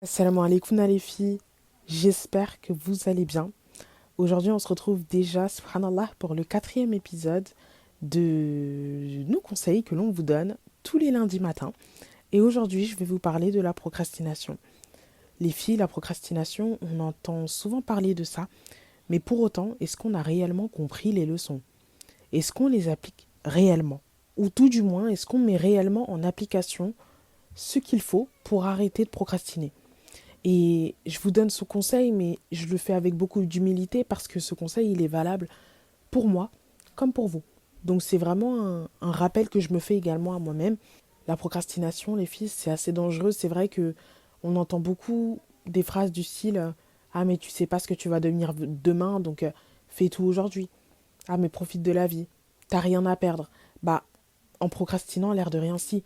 Assalamu alaikum les filles, j'espère que vous allez bien. Aujourd'hui on se retrouve déjà, subhanallah, pour le quatrième épisode de nos conseils que l'on vous donne tous les lundis matins. Et aujourd'hui je vais vous parler de la procrastination. Les filles, la procrastination, on entend souvent parler de ça, mais pour autant, est-ce qu'on a réellement compris les leçons? Est-ce qu'on les applique réellement? Ou tout du moins, est-ce qu'on met réellement en application ce qu'il faut pour arrêter de procrastiner? Et je vous donne ce conseil, mais je le fais avec beaucoup d'humilité parce que ce conseil, il est valable pour moi comme pour vous. Donc c'est vraiment un rappel que je me fais également à moi-même. La procrastination, les filles, c'est assez dangereux. C'est vrai que on entend beaucoup des phrases du style ah mais tu sais pas ce que tu vas devenir demain, donc fais tout aujourd'hui. Ah mais profite de la vie. T'as rien à perdre. Bah en procrastinant, l'air de rien si.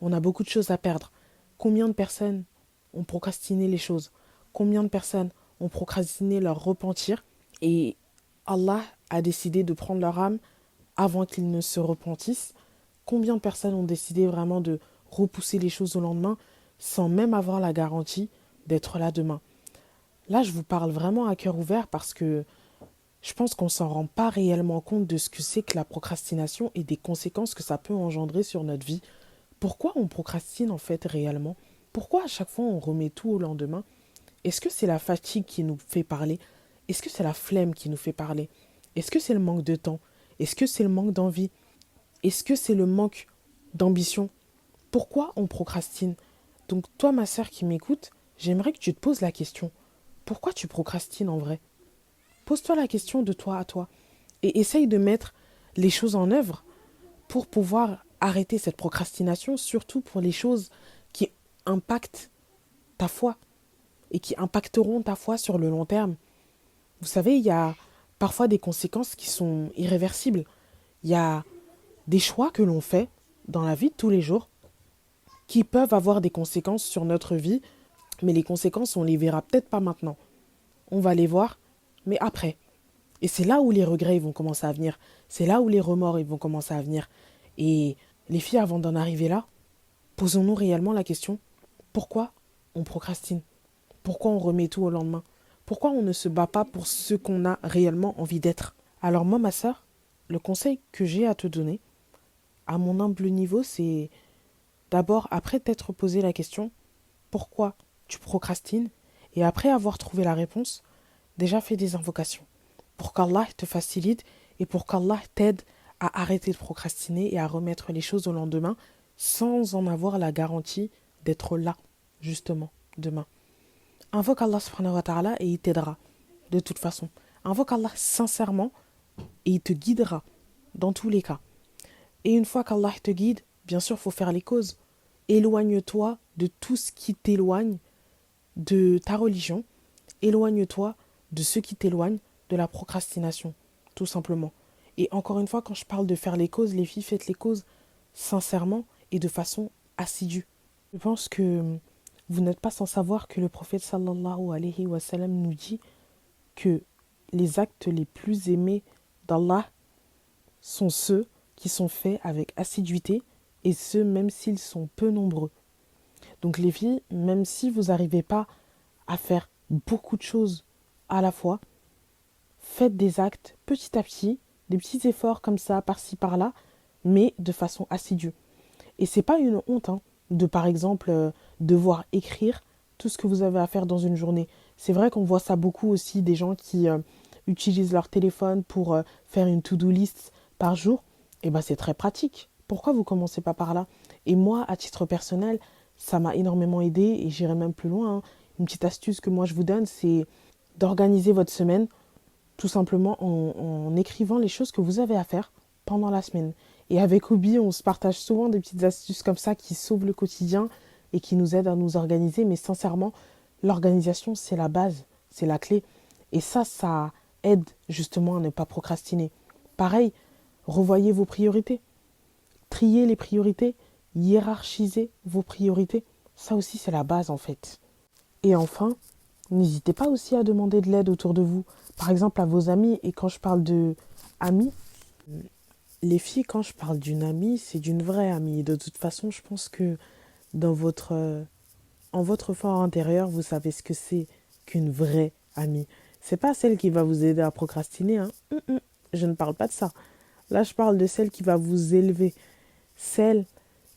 On a beaucoup de choses à perdre. Combien de personnes ont procrastiné les choses? Combien de personnes ont procrastiné leur repentir? Et Allah a décidé de prendre leur âme avant qu'ils ne se repentissent? Combien de personnes ont décidé vraiment de repousser les choses au lendemain sans même avoir la garantie d'être là demain? Là, je vous parle vraiment à cœur ouvert parce que je pense qu'on ne s'en rend pas réellement compte de ce que c'est que la procrastination et des conséquences que ça peut engendrer sur notre vie. Pourquoi on procrastine en fait réellement? Pourquoi à chaque fois on remet tout au lendemain? Est-ce que c'est la fatigue qui nous fait parler? Est-ce que c'est la flemme qui nous fait parler? Est-ce que c'est le manque de temps? Est-ce que c'est le manque d'envie? Est-ce que c'est le manque d'ambition? Pourquoi on procrastine? Donc toi ma sœur qui m'écoute, j'aimerais que tu te poses la question. Pourquoi tu procrastines en vrai? Pose-toi la question de toi à toi et essaye de mettre les choses en œuvre pour pouvoir arrêter cette procrastination, surtout pour les choses qui impactent ta foi et qui impacteront ta foi sur le long terme. Vous savez, il y a parfois des conséquences qui sont irréversibles. Il y a des choix que l'on fait dans la vie de tous les jours qui peuvent avoir des conséquences sur notre vie, mais les conséquences, on les verra peut-être pas maintenant. On va les voir, mais après. Et c'est là où les regrets ils vont commencer à venir. C'est là où les remords ils vont commencer à venir. Et les filles, avant d'en arriver là, posons-nous réellement la question, pourquoi on procrastine? Pourquoi on remet tout au lendemain? Pourquoi on ne se bat pas pour ce qu'on a réellement envie d'être? Alors moi, ma sœur, le conseil que j'ai à te donner, à mon humble niveau, c'est d'abord, après t'être posé la question, pourquoi tu procrastines? Et après avoir trouvé la réponse, déjà fais des invocations pour qu'Allah te facilite et pour qu'Allah t'aide à arrêter de procrastiner et à remettre les choses au lendemain sans en avoir la garantie d'être là, justement, demain. Invoque Allah subhanahu wa ta'ala et il t'aidera, de toute façon. Invoque Allah sincèrement et il te guidera, dans tous les cas. Et une fois qu'Allah te guide, bien sûr, il faut faire les causes. Éloigne-toi de tout ce qui t'éloigne de ta religion. Éloigne-toi de ce qui t'éloigne de la procrastination, tout simplement. Et encore une fois, quand je parle de faire les causes, les filles, faites les causes sincèrement et de façon assidue. Je pense que vous n'êtes pas sans savoir que le prophète sallallahu alayhi wa sallam nous dit que les actes les plus aimés d'Allah sont ceux qui sont faits avec assiduité et ceux même s'ils sont peu nombreux. Donc les filles, même si vous n'arrivez pas à faire beaucoup de choses à la fois, faites des actes petit à petit, des petits efforts comme ça, par-ci, par-là, mais de façon assidue. Et c'est pas une honte de, par exemple, devoir écrire tout ce que vous avez à faire dans une journée. C'est vrai qu'on voit ça beaucoup aussi, des gens qui utilisent leur téléphone pour faire une to-do list par jour. Et ben c'est très pratique. Pourquoi vous commencez pas par là? Et moi, à titre personnel, ça m'a énormément aidé et j'irai même plus loin. Une petite astuce que moi je vous donne, c'est d'organiser votre semaine tout simplement en écrivant les choses que vous avez à faire pendant la semaine. Et avec Obi, on se partage souvent des petites astuces comme ça qui sauvent le quotidien et qui nous aident à nous organiser. Mais sincèrement, l'organisation, c'est la base, c'est la clé. Et ça aide justement à ne pas procrastiner. Pareil, revoyez vos priorités. Triez les priorités, hiérarchisez vos priorités. Ça aussi, c'est la base en fait. Et enfin, n'hésitez pas aussi à demander de l'aide autour de vous. Par exemple, à vos amis. Et quand je parle de amis, les filles, quand je parle d'une amie, c'est d'une vraie amie. De toute façon, je pense que dans votre en votre fort intérieur, vous savez ce que c'est qu'une vraie amie. C'est pas celle qui va vous aider à procrastiner, hein. Je ne parle pas de ça. Là, je parle de celle qui va vous élever, celle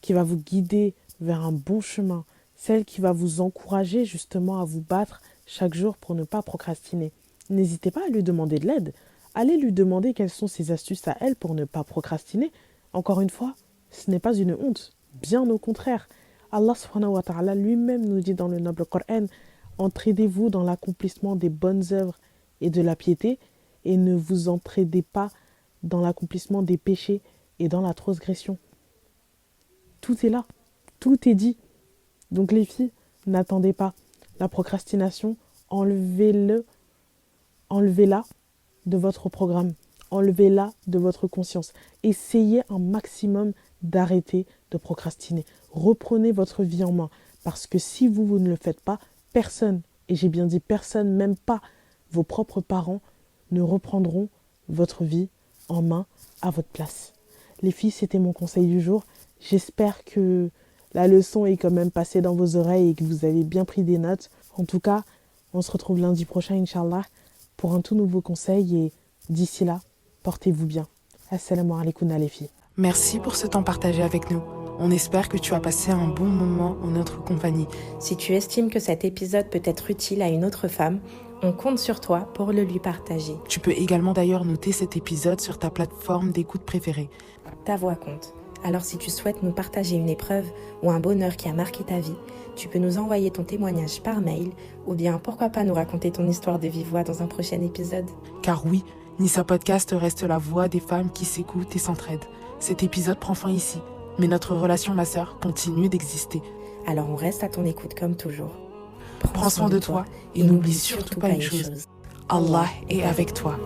qui va vous guider vers un bon chemin, celle qui va vous encourager justement à vous battre chaque jour pour ne pas procrastiner. N'hésitez pas à lui demander de l'aide. Allez lui demander quelles sont ses astuces à elle pour ne pas procrastiner. Encore une fois, ce n'est pas une honte, bien au contraire. Allah subhanahu wa ta'ala lui-même nous dit dans le noble Coran: entraidez-vous dans l'accomplissement des bonnes œuvres et de la piété, et ne vous entraidez pas dans l'accomplissement des péchés et dans la transgression. Tout est là, tout est dit. Donc les filles, n'attendez pas. La procrastination, enlevez-la de votre programme. Enlevez-la de votre conscience. Essayez un maximum d'arrêter de procrastiner. Reprenez votre vie en main. Parce que si vous ne le faites pas, personne, et j'ai bien dit personne, même pas vos propres parents, ne reprendront votre vie en main à votre place. Les filles, c'était mon conseil du jour. J'espère que la leçon est quand même passée dans vos oreilles et que vous avez bien pris des notes. En tout cas, on se retrouve lundi prochain, Inch'Allah, pour un tout nouveau conseil. Et d'ici là, portez-vous bien. Assalamu alaikum les filles. Merci pour ce temps partagé avec nous. On espère que tu as passé un bon moment en notre compagnie. Si tu estimes que cet épisode peut être utile à une autre femme, on compte sur toi pour le lui partager. Tu peux également d'ailleurs noter cet épisode sur ta plateforme d'écoute préférée. Ta voix compte. Alors si tu souhaites nous partager une épreuve ou un bonheur qui a marqué ta vie, tu peux nous envoyer ton témoignage par mail ou bien pourquoi pas nous raconter ton histoire de vive voix dans un prochain épisode. Car oui, Nissa Podcast reste la voix des femmes qui s'écoutent et s'entraident. Cet épisode prend fin ici, mais notre relation, ma sœur, continue d'exister. Alors on reste à ton écoute comme toujours. Prends soin de toi et n'oublie surtout pas une chose. Allah est avec toi.